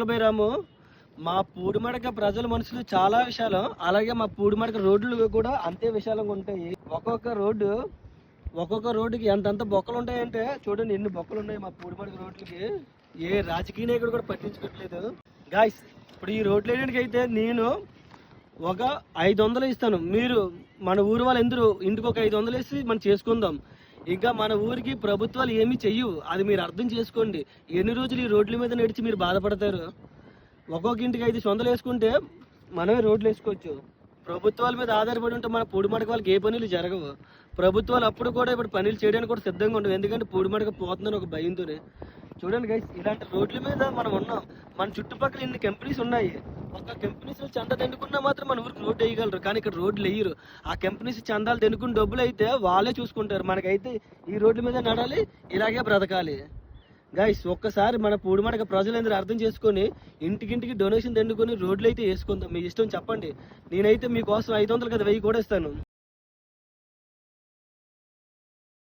బైరాము మా పూడిమడక ప్రజల మనుషులు చాలా విశాలం, అలాగే మా పూడిమడక రోడ్లు కూడా అంతే విశాలంగా ఉంటాయి. ఒక్కొక్క రోడ్డుకి ఎంతంత బొక్కలు ఉంటాయంటే చూడండి ఎన్ని బొక్కలు ఉన్నాయి మా పూడిమడక రోడ్లకి. ఏ రాజకీయ నాయకుడు కూడా పట్టించుకోవట్లేదు గాయస్. ఇప్పుడు ఈ రోడ్లు వేయడానికి అయితే నేను ఒక 500 ఇస్తాను, మీరు మన ఊరు వాళ్ళు ఎందుకు ఇంటికి ఒక 500 వేసి మనం చేసుకుందాం. ఇంకా మన ఊరికి ప్రభుత్వాలు ఏమీ చెయ్యవు, అది మీరు అర్థం చేసుకోండి. ఎన్ని రోజులు ఈ రోడ్ల మీద నడిచి మీరు బాధపడతారు. ఒక్కొక్క ఇంటికి 500 వేసుకుంటే మనమే రోడ్లు వేసుకోవచ్చు. ప్రభుత్వాల మీద ఆధారపడి ఉంటే మన పూడిమడక వాళ్ళకి ఏ పనులు జరగవు. ప్రభుత్వాలు అప్పుడు కూడా ఇప్పుడు పనులు చేయడానికి కూడా సిద్ధంగా ఉండవు, ఎందుకంటే పూడిమడక పోతుందని ఒక భయంతోనే. చూడండి గైస్, ఇలాంటి రోడ్ల మీద మనం ఉన్నాం. మన చుట్టుపక్కల ఇన్ని కంపెనీస్ ఉన్నాయి. ఒక కంపెనీస్ చందా దండుకున్నా మాత్రం మన ఊరికి రోడ్డు వేయగలరు, కానీ ఇక్కడ రోడ్లు వేయరు. ఆ కంపెనీస్ చందాలు దండుకుని డబ్బులు అయితే వాళ్ళే చూసుకుంటారు. మనకైతే ఈ రోడ్ల మీద నడాలి, ఇలాగే బ్రతకాలి. గైస్ ఒక్కసారి మన పూడిమడక ప్రజలందరూ అర్థం చేసుకొని ఇంటికింటికి డొనేషన్ దండుకొని రోడ్లు అయితే వేసుకుందాం. మీ ఇష్టం చెప్పండి, నేనైతే మీకోసం 500 కదా 1000 కూడా ఇస్తాను.